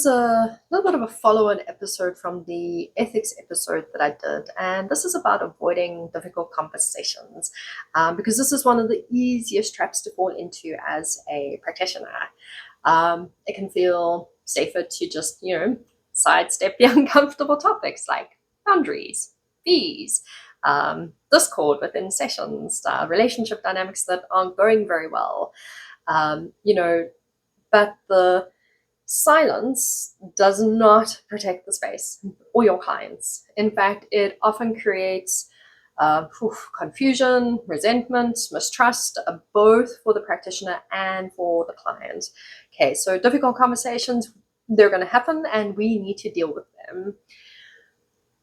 is a little bit of a follow-on episode from the ethics episode that I did, and this is about avoiding difficult conversations, because this is one of the easiest traps to fall into as a practitioner. It can feel safer to just, sidestep the uncomfortable topics like boundaries, fees, discord within sessions, relationship dynamics that aren't going very well, but the silence does not protect the space or your clients. In fact, it often creates confusion, resentment, mistrust, both for the practitioner and for the client. Okay, so difficult conversations, they're going to happen and we need to deal with them.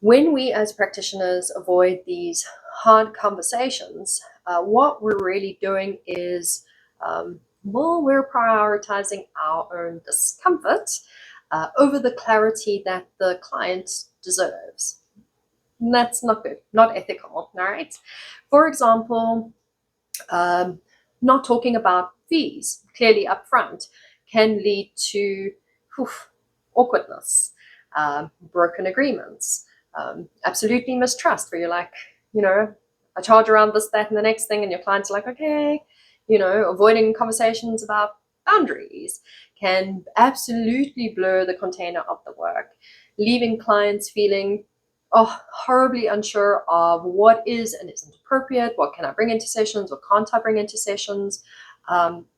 When we as practitioners avoid these hard conversations, what we're really doing is we're prioritizing our own discomfort over the clarity that the client deserves. And that's not good, not ethical, all right? For example, not talking about fees clearly upfront can lead to awkwardness, broken agreements, absolutely mistrust, where you're like, I charge around this, that, and the next thing, and your client's like, okay. Avoiding conversations about boundaries can absolutely blur the container of the work, leaving clients feeling horribly unsure of what is and isn't appropriate, what can I bring into sessions, what can't I bring into sessions,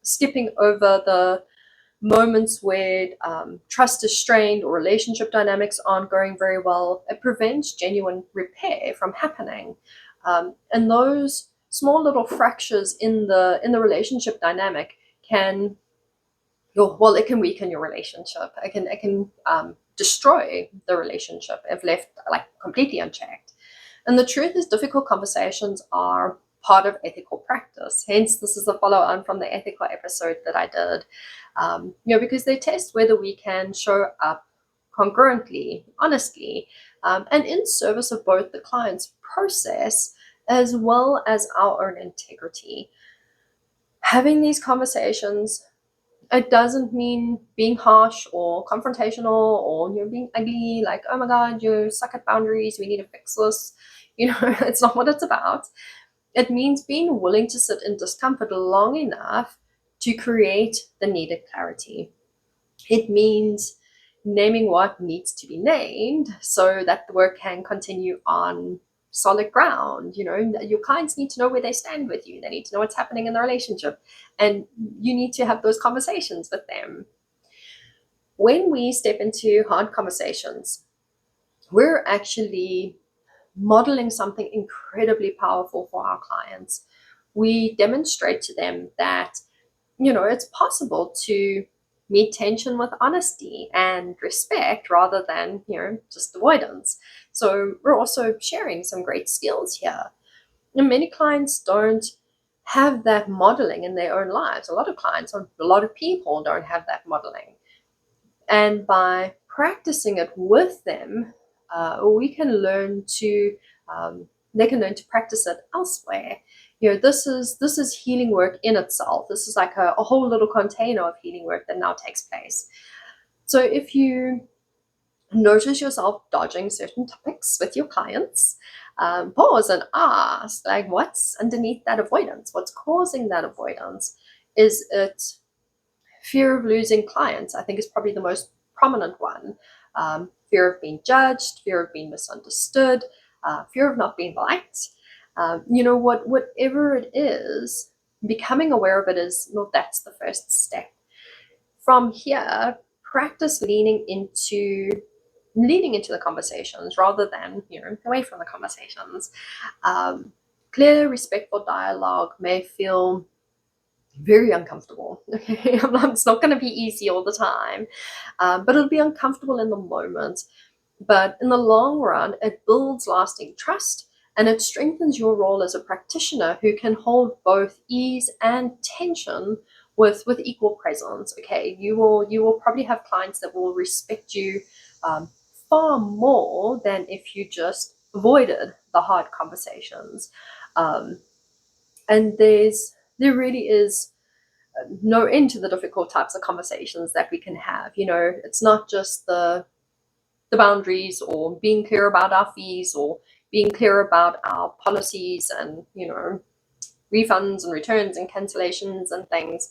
skipping over the moments where trust is strained or relationship dynamics aren't going very well. It prevents genuine repair from happening. And those small little fractures in the relationship dynamic can weaken your relationship. It can destroy the relationship if left completely unchecked. And the truth is, difficult conversations are part of ethical practice. Hence, this is a follow-on from the ethical episode that I did. Because they test whether we can show up congruently, honestly, and in service of both the client's process as well as our own integrity. Having these conversations, it doesn't mean being harsh or confrontational or being ugly, like, oh my God, you suck at boundaries, we need to fix this. It's not what it's about. It means being willing to sit in discomfort long enough to create the needed clarity. It means naming what needs to be named so that the work can continue on solid ground. Your clients need to know where they stand with you. They need to know what's happening in the relationship, and you need to have those conversations with them. When we step into hard conversations, we're actually modeling something incredibly powerful for our clients. We demonstrate to them that it's possible to meet tension with honesty and respect rather than, just avoidance. So we're also sharing some great skills here. And many clients don't have that modeling in their own lives. A lot of clients, or a lot of people don't have that modeling. And by practicing it with them, we can learn to, they can learn to practice it elsewhere. This is healing work in itself. This is like a whole little container of healing work that now takes place. So if you notice yourself dodging certain topics with your clients, pause and ask, what's underneath that avoidance? What's causing that avoidance? Is it fear of losing clients? I think is probably the most prominent one. Fear of being judged, fear of being misunderstood, fear of not being liked. Whatever it is, becoming aware of it that's the first step. From here, practice leaning into the conversations rather than away from the conversations. Clear, respectful dialogue may feel very uncomfortable. It's not going to be easy all the time, but it'll be uncomfortable in the moment. But in the long run, it builds lasting trust, and it strengthens your role as a practitioner who can hold both ease and tension with equal presence. Okay, you will probably have clients that will respect you far more than if you just avoided the hard conversations. And there really is no end to the difficult types of conversations that we can have. It's not just the boundaries, or being clear about our fees, or being clear about our policies, and refunds and returns and cancellations and things.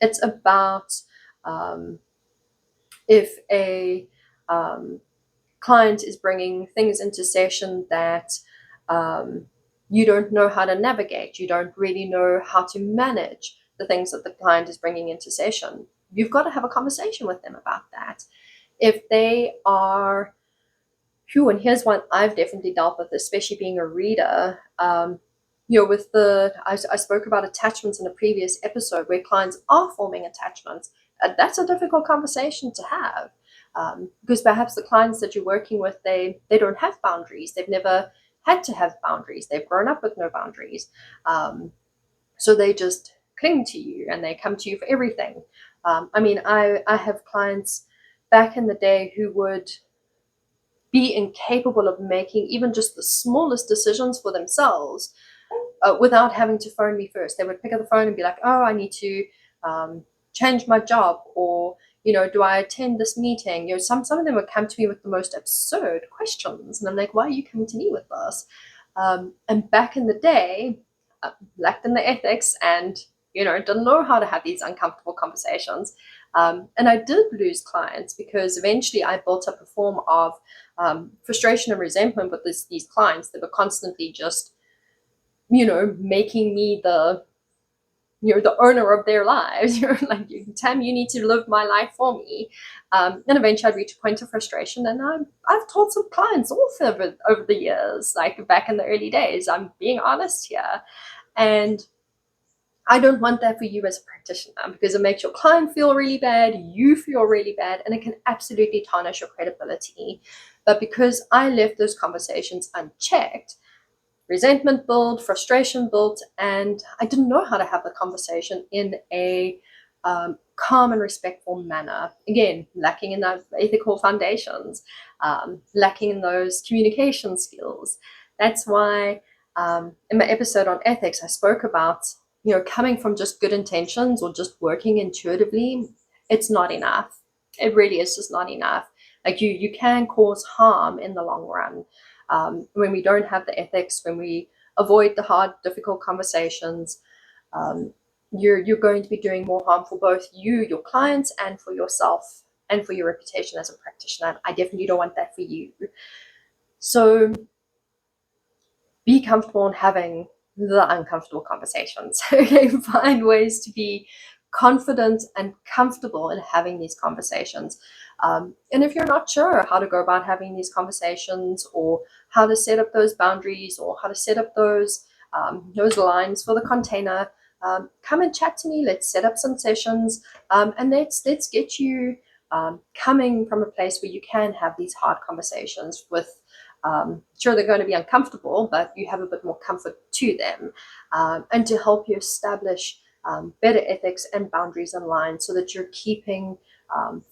It's about if a client is bringing things into session that you don't know how to navigate, you don't really know how to manage the things that the client is bringing into session, you've got to have a conversation with them about that. If they are, and here's one I've definitely dealt with, especially being a reader, with I spoke about attachments in a previous episode, where clients are forming attachments. That's a difficult conversation to have, because perhaps the clients that you're working with, they don't have boundaries. They've never had to have boundaries. They've grown up with no boundaries. So they just cling to you and they come to you for everything. I have clients back in the day who would be incapable of making even just the smallest decisions for themselves without having to phone me first. They would pick up the phone and be like, oh, I need to change my job, or do I attend this meeting? Some of them would come to me with the most absurd questions, and I'm like, why are you coming to me with this? And back in the day, lacked in the ethics, and didn't know how to have these uncomfortable conversations. And I did lose clients, because eventually I built up a form of frustration and resentment with these clients that were constantly just making me the owner of their lives. You're like, Tam, you need to live my life for me. And eventually I'd reach a point of frustration, and I've taught some clients off over the years, like back in the early days. I'm being honest here. And I don't want that for you as a practitioner, because it makes your client feel really bad, you feel really bad, and it can absolutely tarnish your credibility. But because I left those conversations unchecked, resentment built, frustration built, and I didn't know how to have the conversation in a calm and respectful manner. Again, lacking in those ethical foundations, lacking in those communication skills. That's why in my episode on ethics, I spoke about, coming from just good intentions or just working intuitively. It's not enough. It really is just not enough. Like you can cause harm in the long run. When we don't have the ethics, when we avoid the hard, difficult conversations, you're going to be doing more harm for both you, your clients, and for yourself, and for your reputation as a practitioner. I definitely don't want that for you. So be comfortable in having the uncomfortable conversations. Okay, find ways to be confident and comfortable in having these conversations. And if you're not sure how to go about having these conversations, or how to set up those boundaries, or how to set up those lines for the container, come and chat to me. Let's set up some sessions, and let's get you coming from a place where you can have these hard conversations with. Sure, they're going to be uncomfortable, but you have a bit more comfort to them, and to help you establish better ethics and boundaries in line, so that you're keeping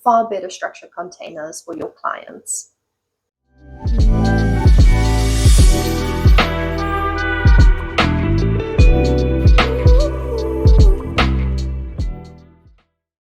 far better structured containers for your clients.